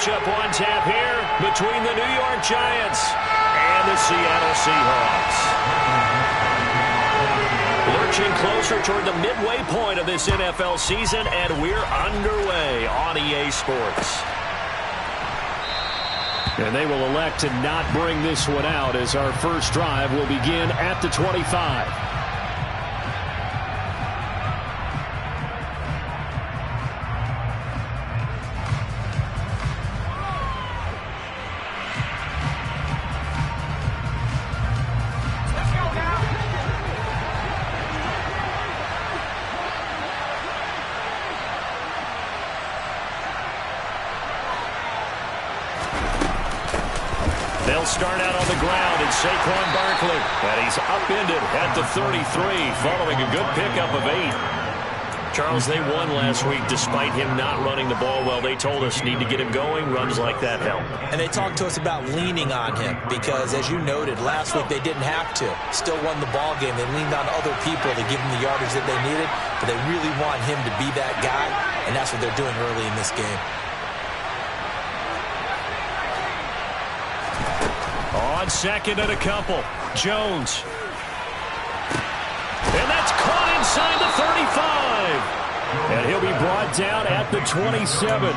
matchup on tap here between the New York Giants and the Seattle Seahawks. Lurching closer toward the midway point of this NFL season, and we're underway on EA Sports. And they will elect to not bring this one out as our first drive will begin at the 25. They'll start out on the ground, and Saquon Barkley. And he's upended at the 33, following a good pickup of 8. Charles, they won last week despite him not running the ball well. They told us need to get him going. Runs like that help. And they talked to us about leaning on him because, as you noted, last week they didn't have to. Still won the ball game. They leaned on other people to give them the yardage that they needed, but they really want him to be that guy, and that's what they're doing early in this game. On second and a couple, Jones. And that's caught inside the 35. And he'll be brought down at the 27.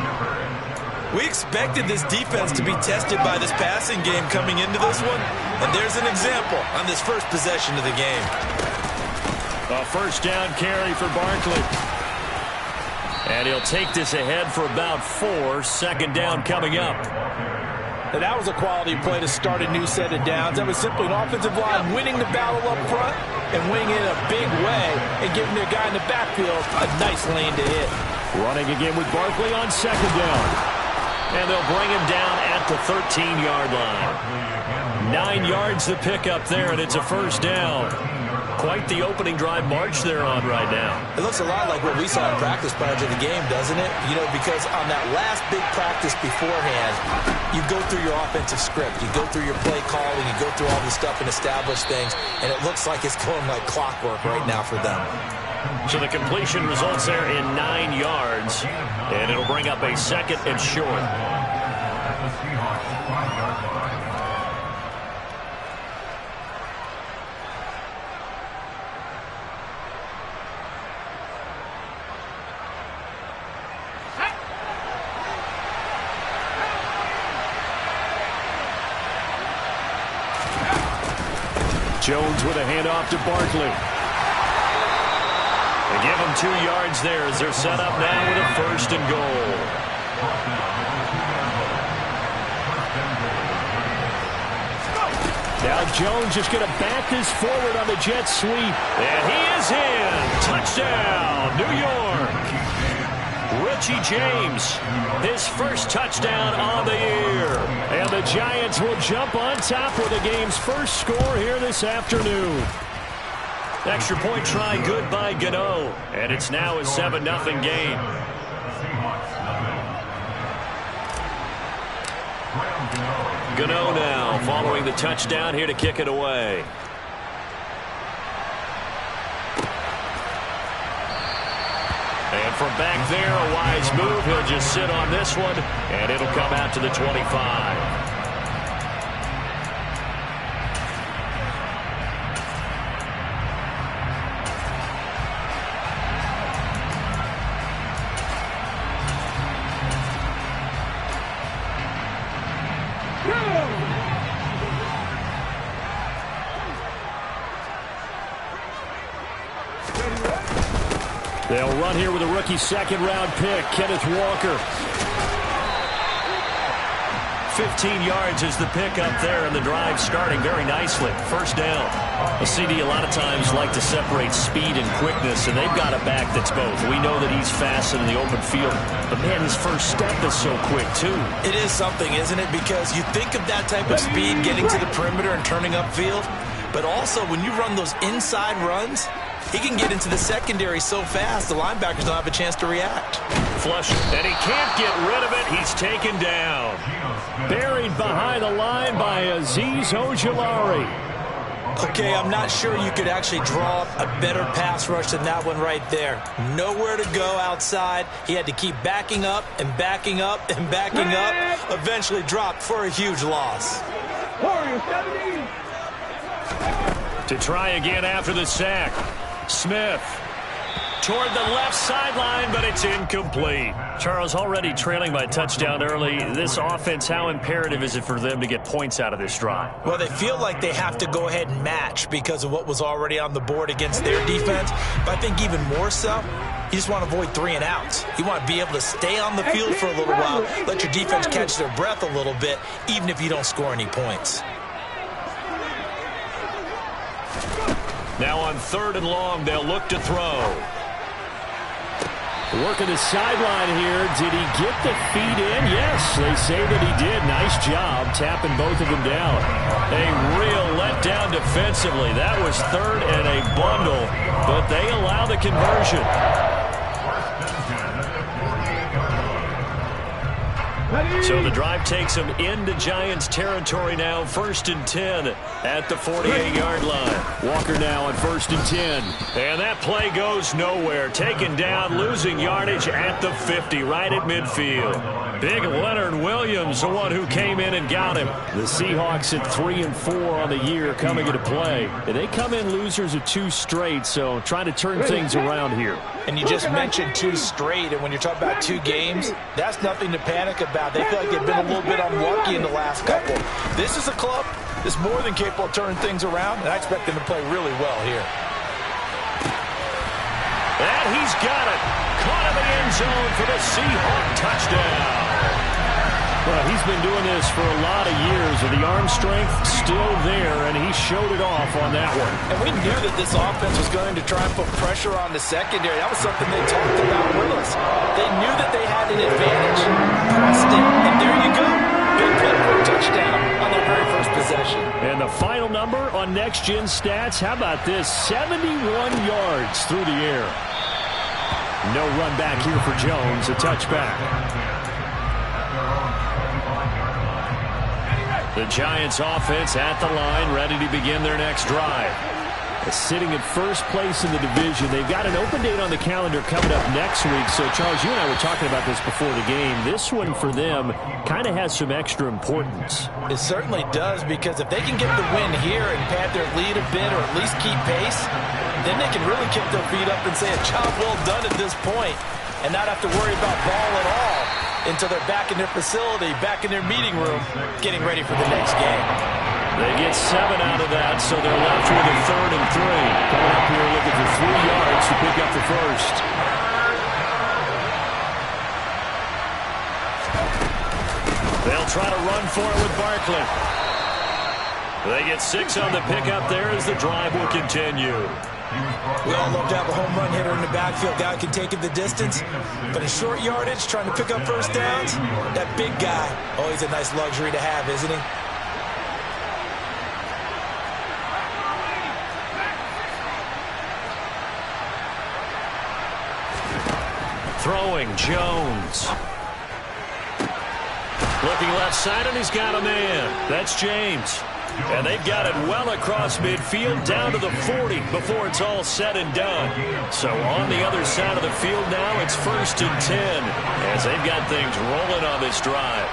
We expected this defense to be tested by this passing game coming into this one, and there's an example on this first possession of the game. A first down carry for Barkley. And he'll take this ahead for about 4. Second down coming up. And that was a quality play to start a new set of downs. That was simply an offensive line winning the battle up front and winning it in a big way and giving their guy in the backfield a nice lane to hit. Running again with Barkley on second down. And they'll bring him down at the 13-yard line. 9 yards to pick up there, and it's a first down. Quite the opening drive march they're on right now. It looks a lot like what we saw in practice prior to the game, doesn't it? You know, because on that last big practice beforehand, you go through your offensive script. You go through your play calling. You go through all this stuff and establish things. And it looks like it's going like clockwork right now for them. So the completion results there in 9 yards. And it'll bring up a second and short. Jones with a handoff to Barkley. They give him 2 yards there as they're set up now with a first and goal. Now Jones just going to back this forward on the jet sweep. And he is in. Touchdown, New York. Richie James, his first touchdown on the year. And the Giants will jump on top with the game's first score here this afternoon. Extra point try good by Gano. And it's now a 7-0 game. Gano now following the touchdown here to kick it away. And from back there, a wise move. He'll just sit on this one, and it'll come out to the 25. They'll run here with a rookie second-round pick, Kenneth Walker. 15 yards is the pickup there, and the drive starting very nicely. First down. A CD a lot of times like to separate speed and quickness, and they've got a back that's both. We know that he's fast in the open field, but man, his first step is so quick, too. It is something, isn't it? Because you think of that type of speed getting to the perimeter and turning upfield, but also when you run those inside runs, he can get into the secondary so fast, the linebackers don't have a chance to react. Flush, and he can't get rid of it. He's taken down. Buried behind the line by Azeez Ojulari. Okay, I'm not sure you could actually draw up a better pass rush than that one right there. Nowhere to go outside. He had to keep backing up and backing up and backing up. Eventually dropped for a huge loss. To try again after the sack. Smith toward the left sideline, but it's incomplete. Charles, already trailing by touchdown early. This offense, how imperative is it for them to get points out of this drive? Well, they feel like they have to go ahead and match because of what was already on the board against their defense. But I think even more so, you just want to avoid 3 and outs. You want to be able to stay on the field for a little while, let your defense catch their breath a little bit, even if you don't score any points. Now on 3rd and long, they'll look to throw. Working the sideline here. Did he get the feet in? Yes, they say that he did. Nice job tapping both of them down. A real letdown defensively. That was 3rd and a bundle, but they allow the conversion. So the drive takes them into Giants territory now. 1st and 10 at the 48-yard line. Walker now on 1st and 10. And that play goes nowhere. Taken down, losing yardage at the 50, right at midfield. Big Leonard Williams, the one who came in and got him. The Seahawks at 3 and 4 on the year coming into play. And they come in losers of 2 straight, so trying to turn things around here. And you just mentioned 2 straight, and when you're talking about 2 games, that's nothing to panic about. They feel like they've been a little bit unlucky in the last couple. This is a club that's more than capable of turning things around, and I expect them to play really well here. And he's got it. Caught in the end zone for the Seahawk touchdown. Well, he's been doing this for a lot of years, with the arm strength still there, and he showed it off on that one. And we knew that this offense was going to try and put pressure on the secondary. That was something they talked about with us. They knew that they had an advantage. Pressed it, and there you go. Big play for a touchdown on their very first possession. And the final number on Next Gen Stats, how about this? 71 yards through the air. No run back here for Jones, a touchback. The Giants offense at the line, ready to begin their next drive. Sitting at first place in the division. They've got an open date on the calendar coming up next week. So, Charles, you and I were talking about this before the game. This one for them kind of has some extra importance. It certainly does, because if they can get the win here and pad their lead a bit, or at least keep pace, then they can really kick their feet up and say a job well done at this point, and not have to worry about ball at all until they're back in their facility, back in their meeting room, getting ready for the next game. They get 7 out of that, so they're left with a 3rd and 3. Coming up here looking for 3 yards to pick up the first. They'll try to run for it with Barkley. They get 6 on the pickup there as the drive will continue. We all love to have a home run hitter in the backfield. Guy can take it the distance. But in short yardage, trying to pick up first downs, that big guy, always a nice luxury to have, isn't he? Throwing, Jones. Looking left side, and he's got a man. That's James. And they've got it well across midfield, down to the 40 before it's all said and done. So on the other side of the field now, it's 1st and 10, as they've got things rolling on this drive.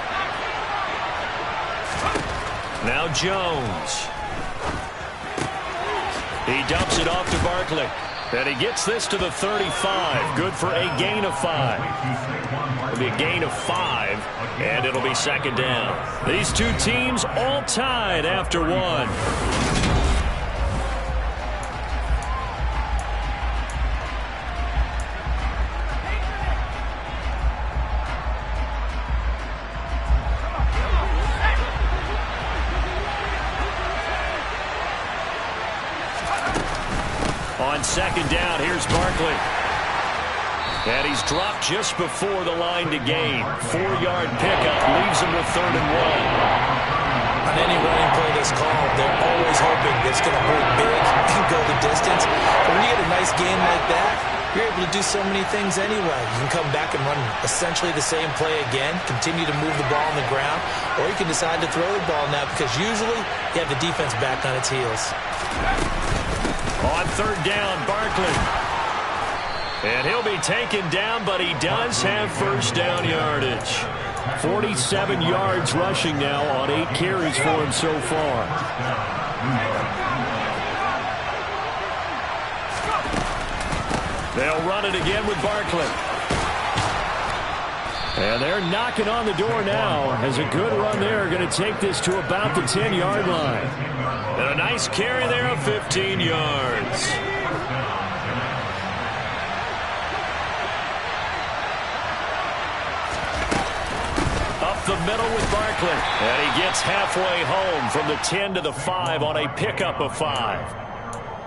Now Jones. He dumps it off to Barkley. And he gets this to the 35. Good for a gain of 5. It'll be a gain of 5, and it'll be 2nd down. These two teams all tied after 1. On 2nd down, here's Barkley. And he's dropped just before the line to gain. 4-yard pickup leaves him with 3rd and 1. On any running play that's called, they're always hoping that it's going to hold big and go the distance. But when you get a nice game like that, you're able to do so many things anyway. You can come back and run essentially the same play again, continue to move the ball on the ground, or you can decide to throw the ball now because usually you have the defense back on its heels. On third down, Barkley. And he'll be taken down, but he does have first down yardage. 47 yards rushing now on 8 carries for him so far. They'll run it again with Barkley. And they're knocking on the door now as a good run there. Going to take this to about the 10-yard line. And a nice carry there of 15 yards. Up the middle with Barkley. And he gets halfway home from the 10 to the 5 on a pickup of 5.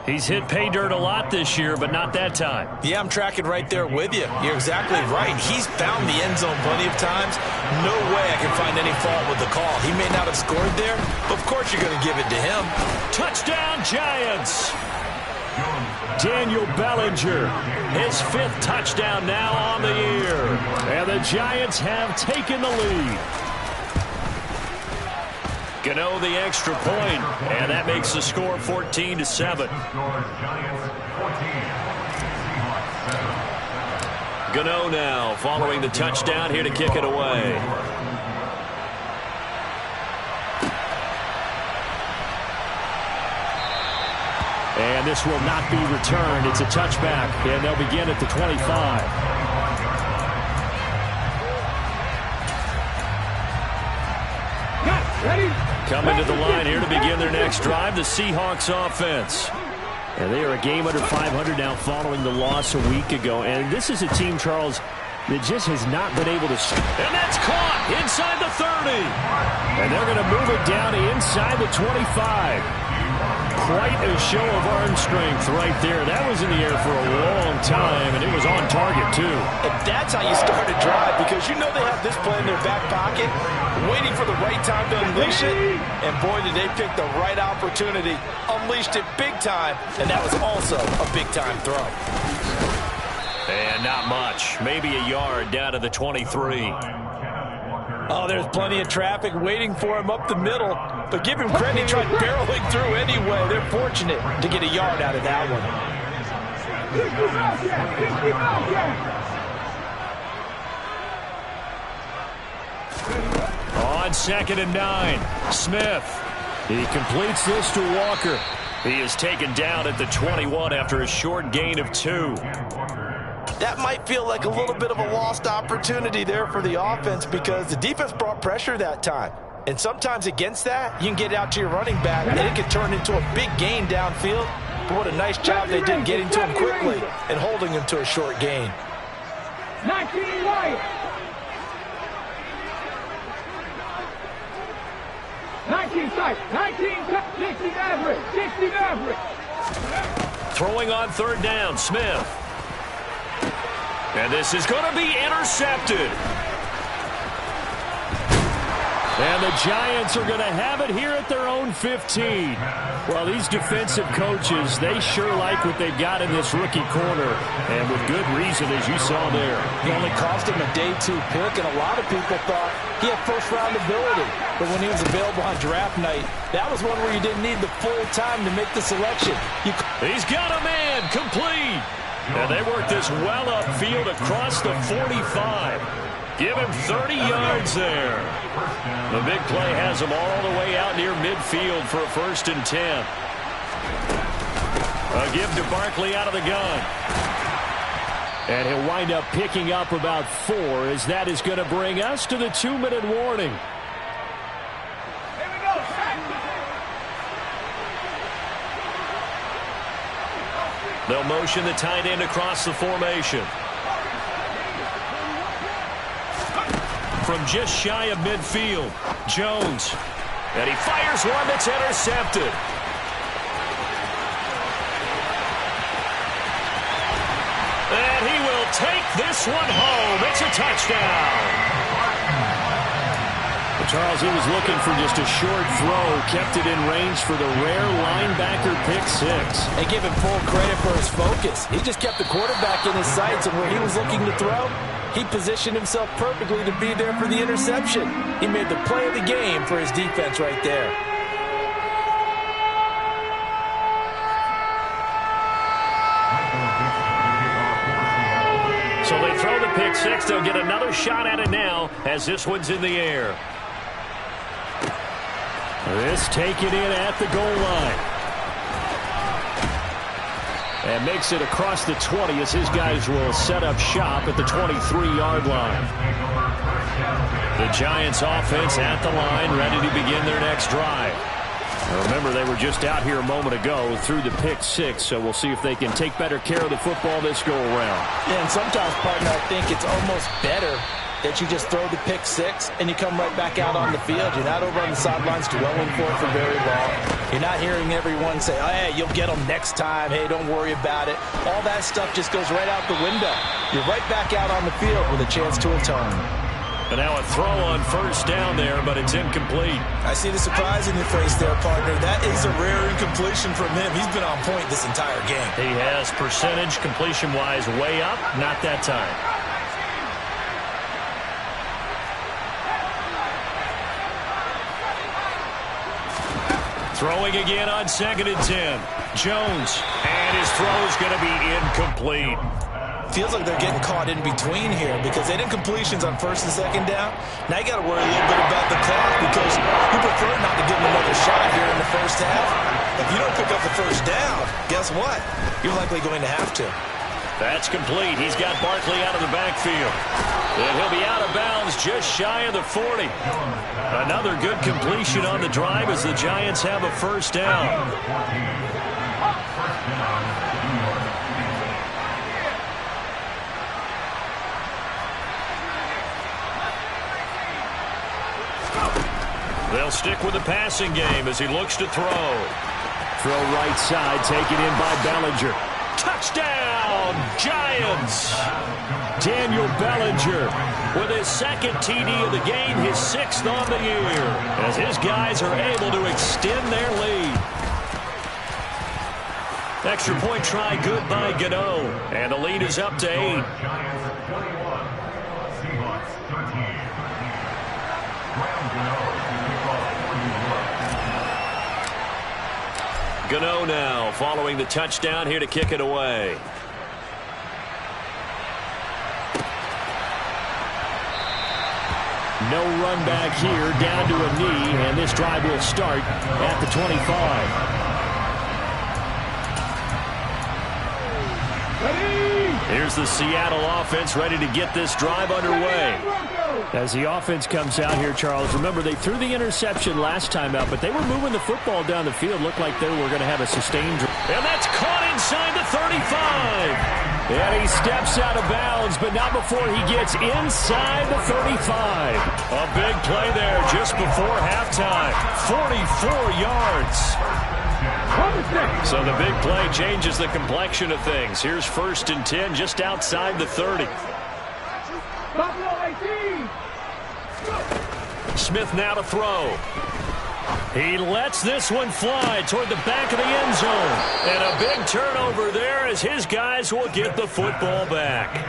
He's hit pay dirt a lot this year, but not that time. Yeah, I'm tracking right there with you. You're exactly right. He's found the end zone plenty of times. No way I can find any fault with the call. He may not have scored there, but of course you're going to give it to him. Touchdown, Giants! Daniel Bellinger, his 5th touchdown now on the year. And the Giants have taken the lead. Gano the extra point, and that makes the score 14-7. Gano now following the touchdown here to kick it away. And this will not be returned. It's a touchback, and they'll begin at the 25. Coming to the line here to begin their next drive, the Seahawks offense. And they are a game under 500 now following the loss a week ago. And this is a team, Charles, that just has not been able to... And that's caught inside the 30. And they're going to move it down inside the 25. Quite a show of arm strength right there. That was in the air for a long time, and it was on target, too. And that's how you start a drive, because you know they have this play in their back pocket, waiting for the right time to unleash it. And boy, did they pick the right opportunity. Unleashed it big time, and that was also a big-time throw. And not much. Maybe a yard down to the 23. Oh, there's plenty of traffic waiting for him up the middle. But give him credit, he tried barreling through anyway. They're fortunate to get a yard out of that one. On 2nd and 9, Smith. He completes this to Walker. He is taken down at the 21 after a short gain of 2. That might feel like a little bit of a lost opportunity there for the offense because the defense brought pressure that time. And sometimes against that, you can get out to your running back, and it can turn into a big gain downfield. But what a nice job they did getting to him quickly and holding him to a short gain. 19 right. 19 tight. 19 tight. 60 average. 60 average. Throwing on 3rd down, Smith. And this is going to be intercepted. And the Giants are going to have it here at their own 15. Well, these defensive coaches, they sure like what they've got in this rookie corner. And with good reason, as you saw there. He only cost him a day 2 pick, and a lot of people thought he had first-round ability. But when he was available on draft night, that was one where you didn't need the full time to make the selection. He's got a man, complete. And they work this well upfield across the 45. Give him 30 yards there. The big play has him all the way out near midfield for a 1st and 10. A give to Barkley out of the gun. And he'll wind up picking up about 4 as that is going to bring us to the 2-minute warning. They'll motion the tight end across the formation. From just shy of midfield, Jones. And he fires one that's intercepted. And he will take this one home. It's a touchdown. The Charles, he was looking for just a short throw, kept it in range for the rare linebacker pick six. And give him full credit for his focus. He just kept the quarterback in his sights, and where he was looking to throw, he positioned himself perfectly to be there for the interception. He made the play of the game for his defense right there. So they throw the pick six. They'll get another shot at it now as this one's in the air. This taken in at the goal line. And makes it across the 20 as his guys will set up shop at the 23-yard line. The Giants offense at the line, ready to begin their next drive. Now remember, they were just out here a moment ago through the pick six, so we'll see if they can take better care of the football this go-around. Yeah, and sometimes, partner, I think it's almost better that you just throw the pick six and you come right back out on the field. You're not over on the sidelines dwelling for it for very long. You're not hearing everyone say, oh, hey, you'll get them next time. Hey, don't worry about it. All that stuff just goes right out the window. You're right back out on the field with a chance to atone. And now a throw on first down there, but it's incomplete. I see the surprise in your face there, partner. That is a rare incompletion from him. He's been on point this entire game. He has percentage completion-wise way up, not that time. Throwing again on 2nd and 10. Jones, and his throw is going to be incomplete. Feels like they're getting caught in between here because they didn't completions on 1st and 2nd down. Now you got to worry a little bit about the clock because you prefer not to give them another shot here in the first half. If you don't pick up the first down, guess what? You're likely going to have to. That's complete. He's got Barkley out of the backfield. And he'll be out of bounds just shy of the 40. Another good completion on the drive as the Giants have a first down. They'll stick with the passing game as he looks to throw. Throw right side, taken in by Bellinger. Touchdown, Giants! Daniel Bellinger with his 2nd TD of the game, his 6th on the year, as his guys are able to extend their lead. Extra point try good by Gano, and the lead is up to 8. Gano now following the touchdown here to kick it away. No run back here, down to a knee, and this drive will start at the 25. Here's the Seattle offense ready to get this drive underway. As the offense comes out here, Charles, remember they threw the interception last time out, but they were moving the football down the field. Looked like they were going to have a sustained drive. And that's caught inside the 35. And he steps out of bounds, but not before he gets inside the 35. A big play there just before halftime. 44 yards. So the big play changes the complexion of things. Here's 1st and 10 just outside the 30. Smith now to throw. He lets this one fly toward the back of the end zone. And a big turnover there as his guys will get the football back.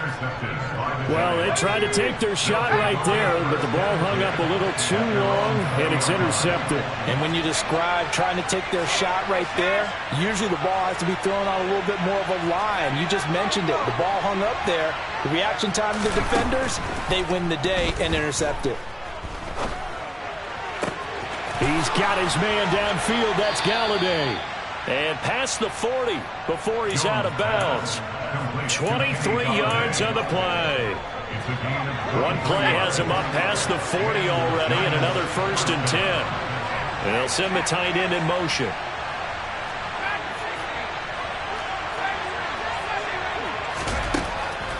Well, they tried to take their shot right there, but the ball hung up a little too long, and it's intercepted. And when you describe trying to take their shot right there, usually the ball has to be thrown on a little bit more of a line. You just mentioned it. The ball hung up there. The reaction time of the defenders, they win the day and intercept it. He's got his man downfield. That's Galladay. And past the 40 before he's out of bounds. 23 yards on the play. One play has him up past the 40 already, and another 1st and 10. And they'll send the tight end in motion.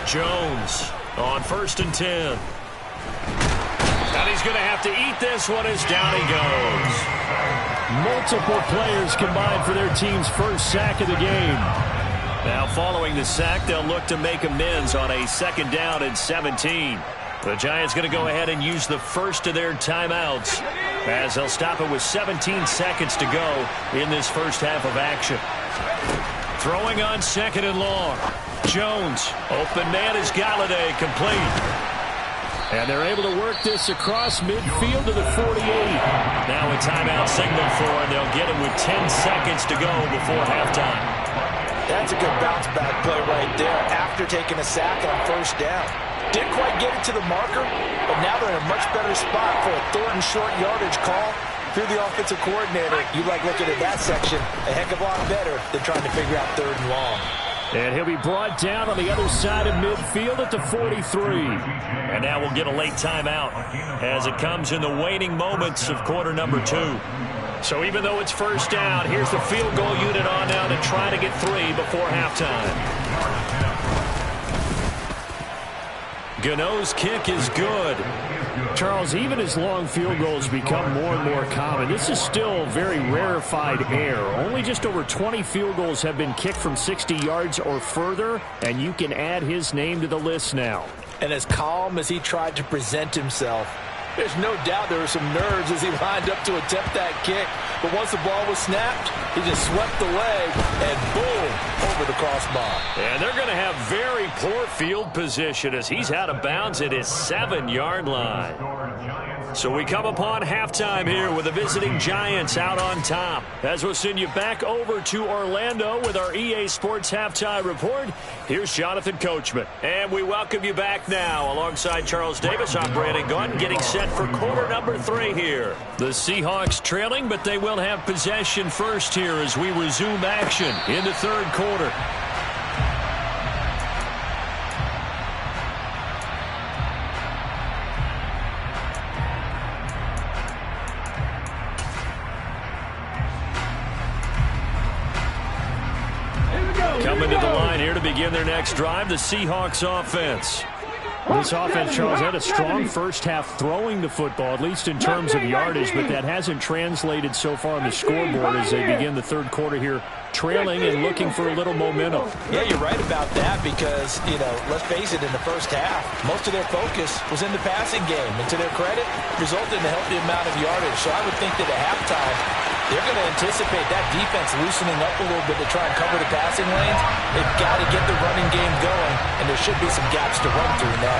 Jones on 1st and 10. And he's going to have to eat this one as down he goes. Multiple players combined for their team's first sack of the game. Now following the sack, they'll look to make amends on a 2nd down and 17. The Giants going to go ahead and use the first of their timeouts as they'll stop it with 17 seconds to go in this first half of action. Throwing on 2nd and long. Jones. Open man is Galladay, complete. And they're able to work this across midfield to the 48. Now a timeout signal for, and they'll get it with 10 seconds to go before halftime. That's a good bounce-back play right there after taking a sack on first down. Didn't quite get it to the marker, but now they're in a much better spot for a 3rd and short yardage call. If you're the offensive coordinator, you like looking at that section a heck of a lot better than trying to figure out 3rd and long. And he'll be brought down on the other side of midfield at the 43. And now we'll get a late timeout as it comes in the waning moments of quarter number 2. So even though it's first down, here's the field goal unit on now to try to get 3 before halftime. Gano's kick is good. Charles, even as long field goals become more and more common, this is still very rarefied air. Only just over 20 field goals have been kicked from 60 yards or further, and you can add his name to the list now. And as calm as he tried to present himself, there's no doubt there were some nerves as he lined up to attempt that kick. But once the ball was snapped, he just swept the leg and boom, over the crossbar. And they're going to have very poor field position as he's out of bounds at his 7-yard line. So we come upon halftime here with the visiting Giants out on top. As we'll send you back over to Orlando with our EA Sports Halftime Report, here's Jonathan Coachman. And we welcome you back now alongside Charles Davis. I'm Brandon Gaudin getting set for quarter number 3 here. The Seahawks trailing, but they will have possession first here as we resume action in the 3rd quarter. Coming to the line here to begin their next drive, the Seahawks offense. This offense, Charles, had a strong first half throwing the football, at least in terms of yardage, but that hasn't translated so far on the scoreboard as they begin the 3rd quarter here, trailing and looking for a little momentum. Yeah, you're right about that because, let's face it, in the first half, most of their focus was in the passing game. And to their credit, resulted in a healthy amount of yardage. So I would think that at halftime, they're going to anticipate that defense loosening up a little bit to try and cover the passing lanes. They've got to get the running game going, and there should be some gaps to run through now.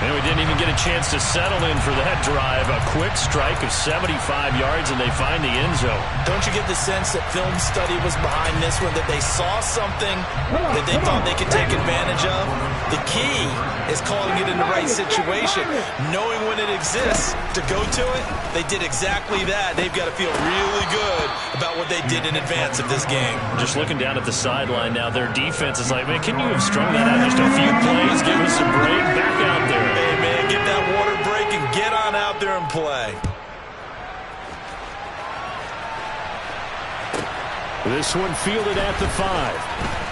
And we didn't even get a chance to settle in for that drive. A quick strike of 75 yards, and they find the end zone. Don't you get the sense that film study was behind this one, that they saw something that they thought they could take advantage of? The key is calling it in the right situation, knowing when it exists to go to it. They did exactly that. They've got to feel really good about what they did in advance of this game. Just looking down at the sideline now, their defense is like, man, can you have strung that out just a few plays? Give us a break. Back out there. Hey, man, get that water break and get on out there and play. This one fielded at the 5.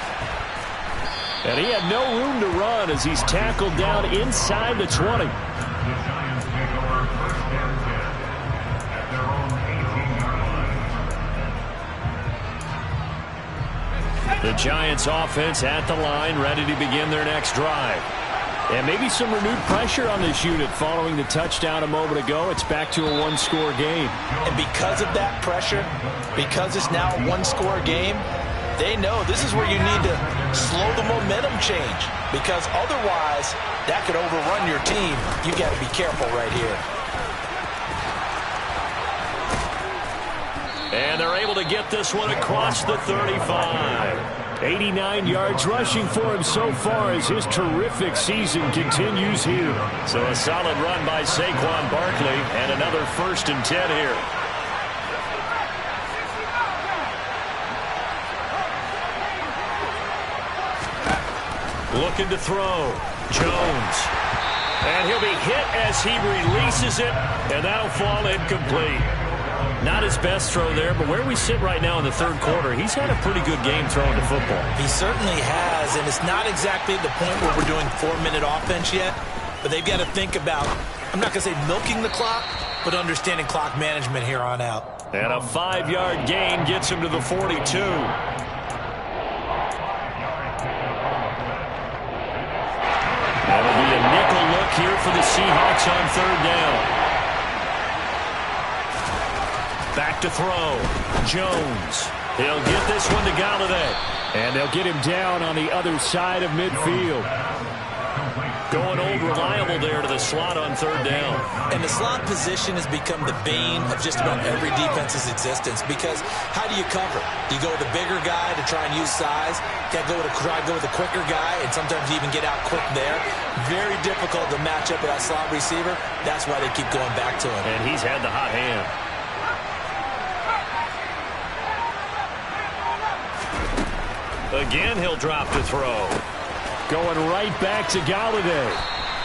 And he had no room to run as he's tackled down inside the 20. The Giants offense at the line, ready to begin their next drive. And maybe some renewed pressure on this unit following the touchdown a moment ago. It's back to a 1-score game. And because of that pressure, because it's now a 1-score game, they know this is where you need to slow the momentum change, because otherwise that could overrun your team. You've got to be careful right here. And they're able to get this one across the 35. 89 yards rushing for him so far as his terrific season continues here. So a solid run by Saquon Barkley and another 1st and 10 here. Looking to throw. Jones. And he'll be hit as he releases it, and that'll fall incomplete. Not his best throw there, but where we sit right now in the 3rd quarter, he's had a pretty good game throwing the football. He certainly has, and it's not exactly the point where we're doing 4-minute offense yet, but they've got to think about, I'm not going to say milking the clock, but understanding clock management here on out. And a 5-yard gain gets him to the 42. here for the Seahawks on third down. Back to throw. Jones. He'll get this one to Galladay. And they'll get him down on the other side of midfield. Going old reliable there to the slot on third down. And the slot position has become the bane of just about every defense's existence, because how do you cover? Do you go with a bigger guy to try and use size? Can't go with a quicker guy, and sometimes you even get out quick there. Very difficult to match up with that slot receiver. That's why they keep going back to him. And he's had the hot hand. Again, he'll drop to throw. Going right back to Galladay.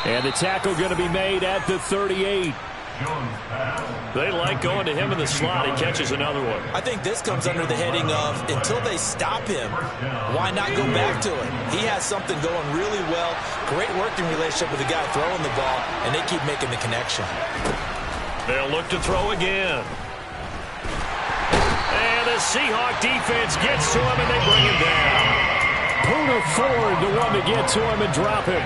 And the tackle going to be made at the 38. They like going to him in the slot. He catches another one. I think this comes under the heading of, until they stop him, why not go back to him? He has something going really well. Great working relationship with the guy throwing the ball, and they keep making the connection. They'll look to throw again. And the Seahawk defense gets to him, and they bring him down. Poona Ford, the one to get to him and drop him.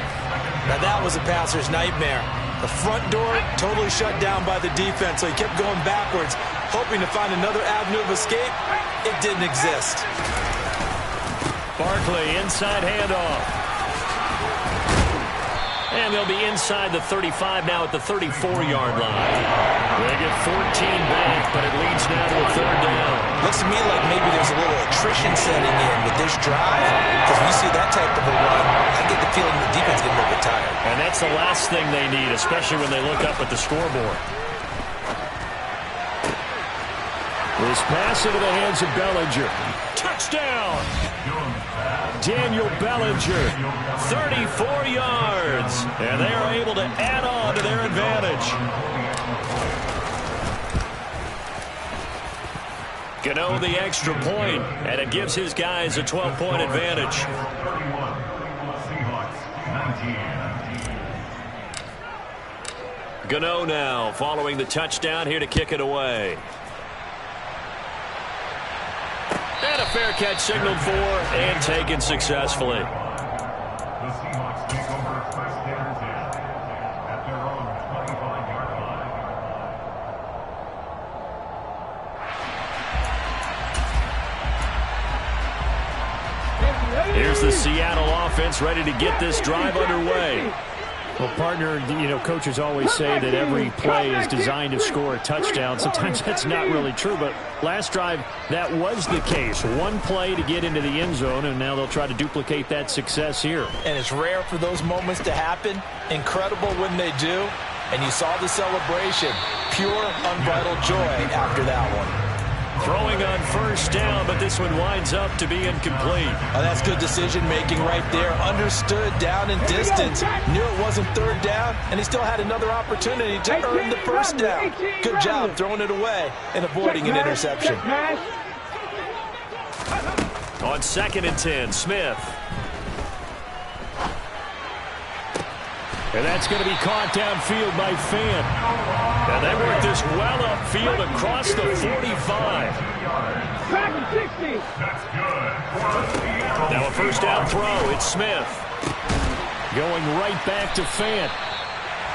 Now that was a passer's nightmare. The front door totally shut down by the defense, so he kept going backwards, hoping to find another avenue of escape. It didn't exist. Barkley, inside handoff. And they'll be inside the 35 now at the 34-yard line. They get 14 back, but it leads now to a third down. Looks to me like maybe there's a little attrition setting in with this drive, because when you see that type of a run, I get the feeling the defense getting a little bit tired. And that's the last thing they need, especially when they look up at the scoreboard. This pass into the hands of Bellinger. Touchdown! Daniel Bellinger, 34 yards. And they are able to add on to their advantage. Gano the extra point, and it gives his guys a 12-point advantage. Gano now following the touchdown here to kick it away. And a fair catch signaled for and taken successfully. Here's the Seattle offense ready to get this drive underway. Well, partner, you know, coaches always say that every play is designed to score a touchdown. Sometimes that's not really true, but last drive, that was the case. One play to get into the end zone, and now they'll try to duplicate that success here. And it's rare for those moments to happen. Incredible when they do. And you saw the celebration. Pure, unbridled joy after that one. Throwing on first down, but this one winds up to be incomplete. Oh, that's good decision-making right there. Understood down and distance. Knew it wasn't third down, and he still had another opportunity to earn the first down. Good job throwing it away and avoiding an interception. On 2nd and 10, Smith. And that's going to be caught downfield by Fant. And they work this well upfield across the 45. Now a first down throw. It's Smith. Going right back to Fant.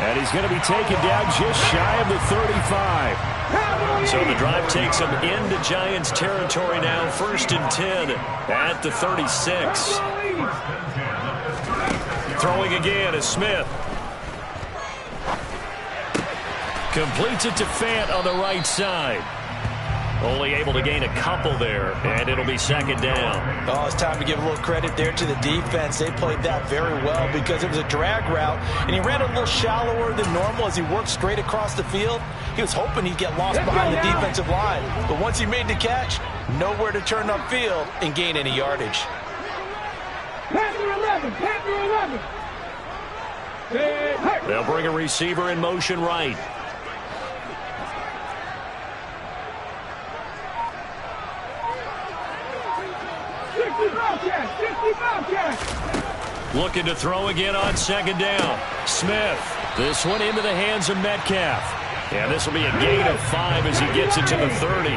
And he's going to be taken down just shy of the 35. So the drive takes him into Giants territory now. 1st and 10 at the 36. Throwing again is Smith. Completes it to Fant on the right side. Only able to gain a couple there, and it'll be 2nd down. Oh, it's time to give a little credit there to the defense. They played that very well because it was a drag route, and he ran a little shallower than normal as he worked straight across the field. He was hoping he'd get lost behind the defensive line, but once he made the catch, nowhere to turn upfield and gain any yardage. Panther 11, Panther 11. They'll bring a receiver in motion right. Looking to throw again on 2nd down. Smith. This one into the hands of Metcalf. And this will be a gain of 5 as he gets it to the 30.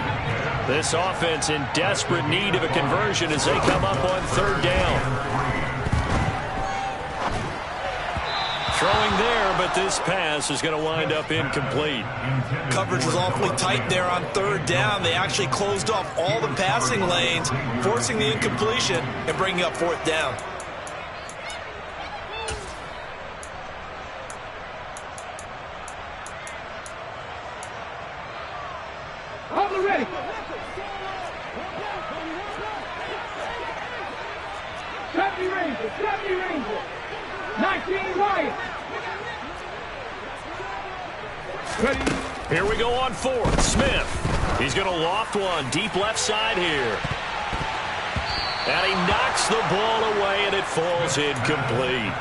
This offense in desperate need of a conversion as they come up on 3rd down. Throwing there, but this pass is going to wind up incomplete. Coverage was awfully tight there on third down. They actually closed off all the passing lanes, forcing the incompletion and bringing up fourth down. Hold it ready. Chubby Ranger. 19 Wyatt. Ready. Here we go on fourth. Smith. He's going to loft one deep left side here. And he knocks the ball away, and it falls incomplete.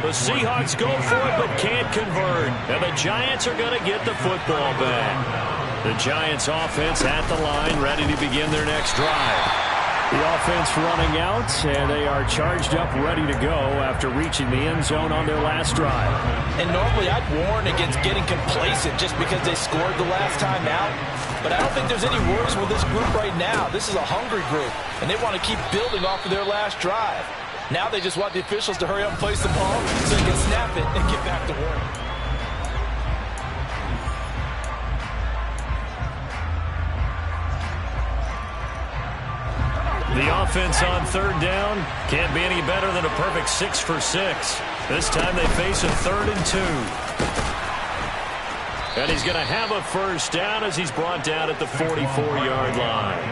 The Seahawks go for it, but can't convert. And the Giants are going to get the football back. The Giants offense at the line, ready to begin their next drive. The offense running out, and they are charged up, ready to go after reaching the end zone on their last drive. And normally I'd warn against getting complacent just because they scored the last time out. But I don't think there's any worries with this group right now. This is a hungry group, and they want to keep building off of their last drive. Now they just want the officials to hurry up and place the ball so they can snap it and get back to work. The offense on third down can't be any better than a perfect 6 for 6. This time they face a 3rd and 2. And he's going to have a first down as he's brought down at the 44-yard line.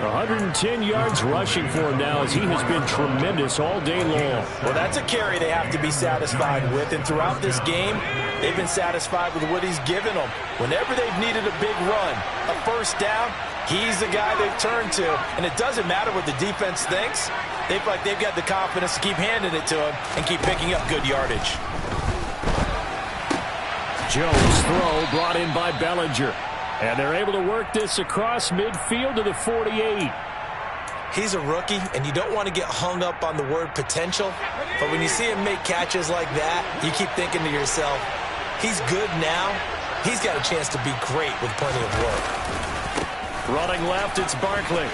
110 yards rushing for him now as he has been tremendous all day long. Well, that's a carry they have to be satisfied with. And throughout this game, they've been satisfied with what he's given them. Whenever they've needed a big run, a first down, he's the guy they've turned to. And it doesn't matter what the defense thinks. They feel like they've got the confidence to keep handing it to him and keep picking up good yardage. Jones' throw brought in by Bellinger. And they're able to work this across midfield to the 48. He's a rookie, and you don't want to get hung up on the word potential. But when you see him make catches like that, you keep thinking to yourself, he's good now. He's got a chance to be great with plenty of work. Running left, it's Barkley.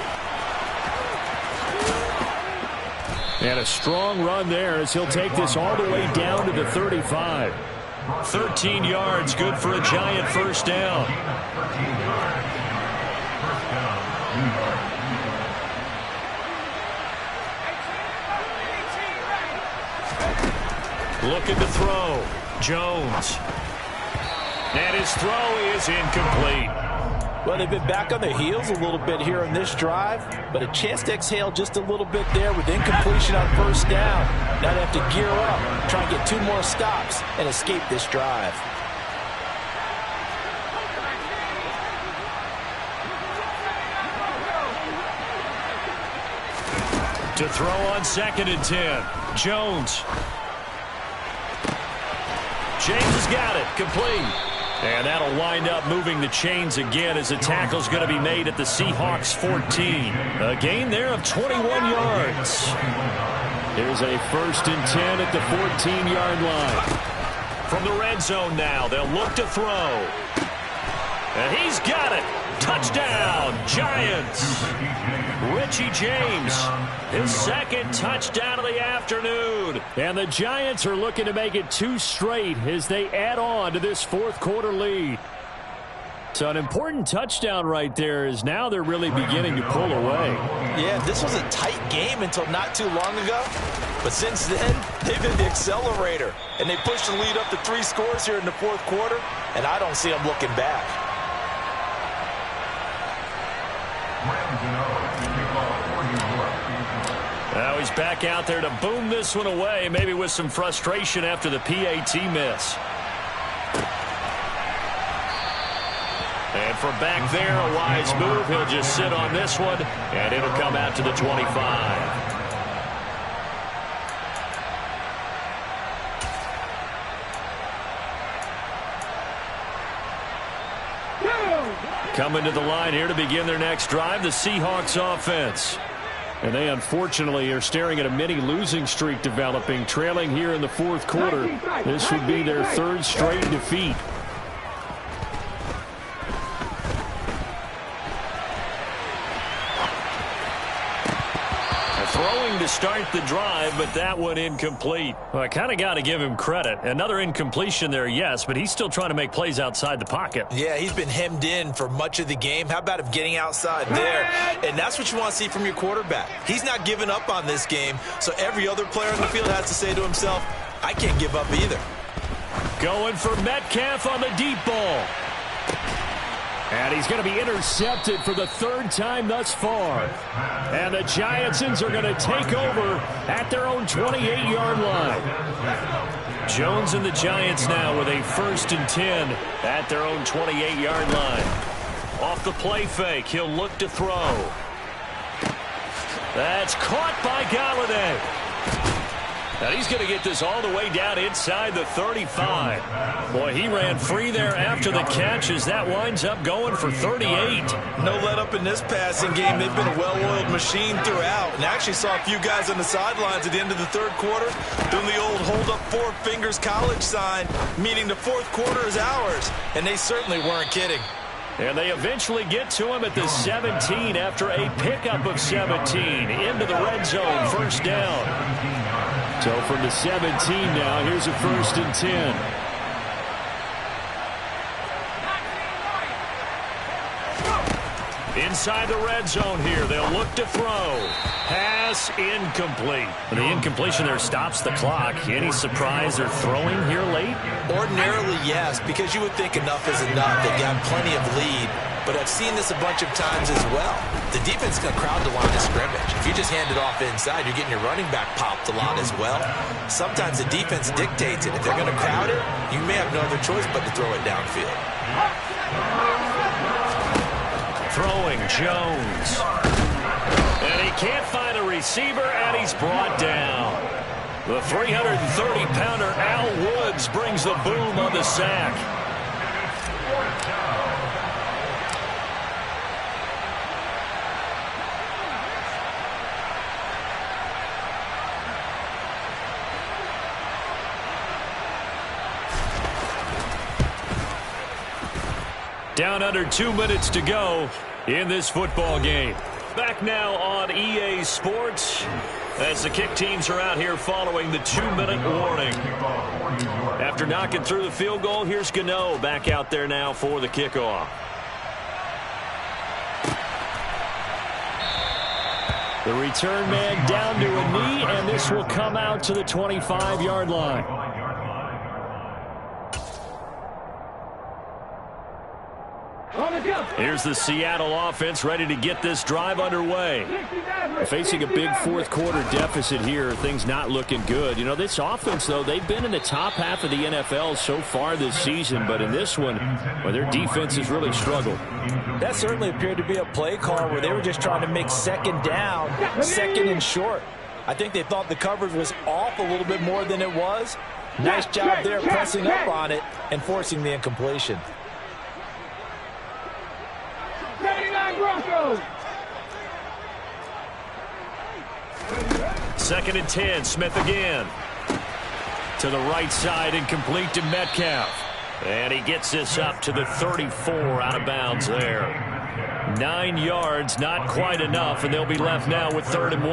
And a strong run there as he'll take this all the way down to the 35. 13 yards, good for a Giant first down. Looking to throw. Jones. And his throw is incomplete. Well, they've been back on their heels a little bit here on this drive, but a chance to exhale just a little bit there with incompletion on first down. Now they have to gear up, try and get 2 more stops, and escape this drive. To throw on 2nd and 10. Jones. James has got it. Complete. And that'll wind up moving the chains again as the tackle's going to be made at the Seahawks 14. A gain there of 21 yards. Here's a 1st and 10 at the 14-yard line. From the red zone now, they'll look to throw. And he's got it. Touchdown, Giants. Richie James, his 2nd touchdown of the afternoon. And the Giants are looking to make it 2 straight as they add on to this 4th quarter lead. So an important touchdown right there is now they're really beginning to pull away. Yeah, this was a tight game until not too long ago. But since then, they've been the accelerator. And they pushed the lead up to 3 scores here in the 4th quarter. And I don't see them looking back. Now he's back out there to boom this one away, maybe with some frustration after the PAT miss. And from back there, a wise move. He'll just sit on this one, and it'll come out to the 25. Coming to the line here to begin their next drive, the Seahawks offense. And they unfortunately are staring at a mini losing streak developing, trailing here in the 4th quarter. This would be their 3rd straight defeat. Throwing to start the drive, but that one incomplete. Well, I kind of got to give him credit. Another incompletion there, yes, but he's still trying to make plays outside the pocket. Yeah, he's been hemmed in for much of the game. How about him getting outside there? And that's what you want to see from your quarterback. He's not giving up on this game, so every other player on the field has to say to himself, I can't give up either. Going for Metcalf on the deep ball. And he's going to be intercepted for the third time thus far. And the Giantsons are going to take over at their own 28-yard line. Jones and the Giants now with a 1st and 10 at their own 28-yard line. Off the play fake, he'll look to throw. That's caught by Galladay. Now he's going to get this all the way down inside the 35. Boy, he ran free there after the catch as that winds up going for 38. No let up in this passing game. They've been a well-oiled machine throughout. And I actually saw a few guys on the sidelines at the end of the third quarter doing the old hold up 4 fingers college sign, meaning the fourth quarter is ours. And they certainly weren't kidding. And they eventually get to him at the 17 after a pickup of 17 into the red zone, 1st down. So from the 17 now, here's a 1st and 10. Inside the red zone here, they'll look to throw. Pass incomplete. The incompletion there stops the clock. Any surprise they're throwing here late? Ordinarily, yes, because you would think enough is enough. They've got plenty of lead, but I've seen this a bunch of times as well. The defense is going to crowd the line of scrimmage. If you just hand it off inside, you're getting your running back popped a lot as well. Sometimes the defense dictates it. If they're going to crowd it, you may have no other choice but to throw it downfield. Throwing Jones. And he can't find a receiver, and he's brought down. The 330-pounder Al Woods brings the boom on the sack. Down under 2 minutes to go in this football game. Back now on EA Sports as the kick teams are out here following the 2-minute warning. After knocking through the field goal, here's Gano back out there now for the kickoff. The return man down to a knee, and this will come out to the 25-yard line. Here's the Seattle offense ready to get this drive underway. Facing a big fourth quarter deficit here, things not looking good. You know, this offense, though, they've been in the top half of the NFL so far this season, but in this one, well, their defense has really struggled. That certainly appeared to be a play call where they were just trying to make 2nd down, 2nd and short. I think they thought the coverage was off a little bit more than it was. Nice job there pressing up on it and forcing the incompletion. 79 Broncos. 2nd and 10, Smith again. To the right side, incomplete to Metcalf. And he gets this up to the 34, out of bounds there. 9 yards, not quite enough, and they'll be left now with 3rd and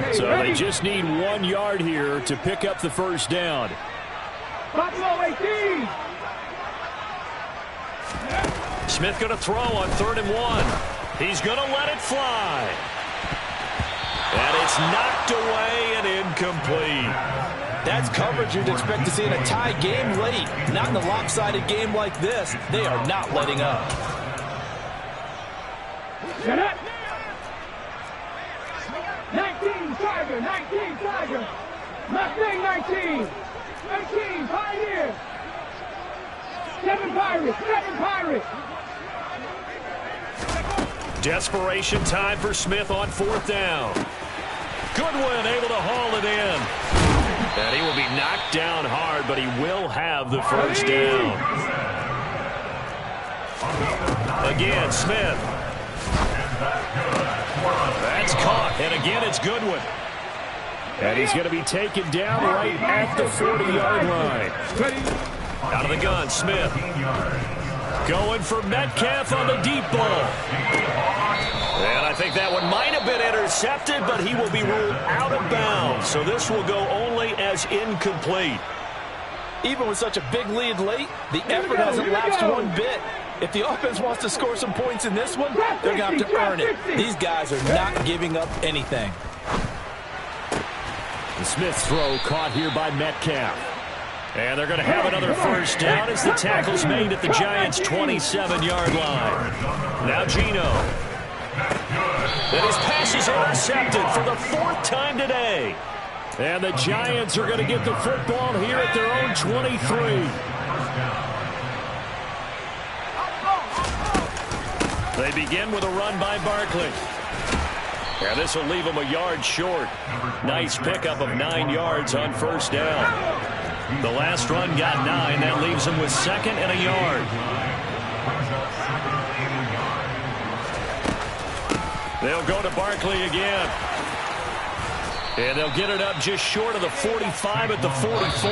1. So they just need 1 yard here to pick up the 1st down. Buffalo 18. Smith going to throw on 3rd and 1. He's going to let it fly. And it's knocked away and incomplete. That's coverage you'd expect to see in a tie game late. Not in a lopsided game like this. They are not letting up. Shut up. 19 Tiger, 19 Tiger. Mustang 19. 19 Pioneer. 7 Pirates, 7 Pirates. Desperation time for Smith on 4th down. Goodwin able to haul it in. And he will be knocked down hard, but he will have the 1st down. Again, Smith. That's caught, and again it's Goodwin. And he's going to be taken down right at the 40-yard line. Out of the gun, Smith. Going for Metcalf on the deep ball. And I think that one might have been intercepted, but he will be ruled out of bounds. So this will go only as incomplete. Even with such a big lead late, the effort hasn't lapsed one bit. If the offense wants to score some points in this one, they're going to have to earn it. These guys are not giving up anything. The Smith's throw caught here by Metcalf. And they're going to have another first down as the tackle's made at the Giants' 27-yard line. Now Geno. And his pass is intercepted for the 4th time today. And the Giants are going to get the football here at their own 23. They begin with a run by Barkley. And this will leave him a yard short. Nice pickup of 9 yards on first down. The last run got 9. That leaves him with 2nd and a yard. They'll go to Barkley again. And they'll get it up just short of the 45 at the 44.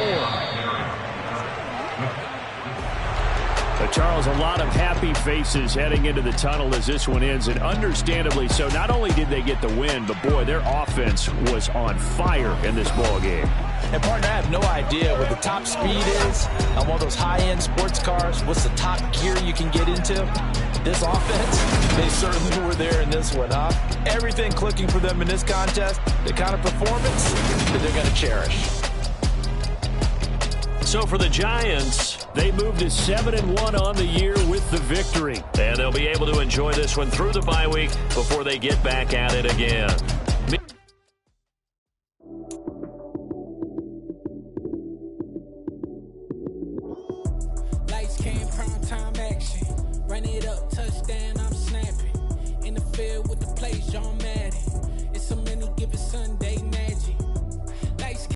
But Charles, a lot of happy faces heading into the tunnel as this one ends, and understandably so. Not only did they get the win, but boy, their offense was on fire in this ball game. And partner, I have no idea what the top speed is on one of those high-end sports cars. What's the top gear you can get into? This offense, they certainly were there in this one, huh? Everything clicking for them in this contest, the kind of performance that they're going to cherish. So for the Giants, they moved to 7-1 on the year with the victory. And they'll be able to enjoy this one through the bye week before they get back at it again. Lights came, prime time action. Run it up, touchdown, I'm snapping. In the field with the plays, y'all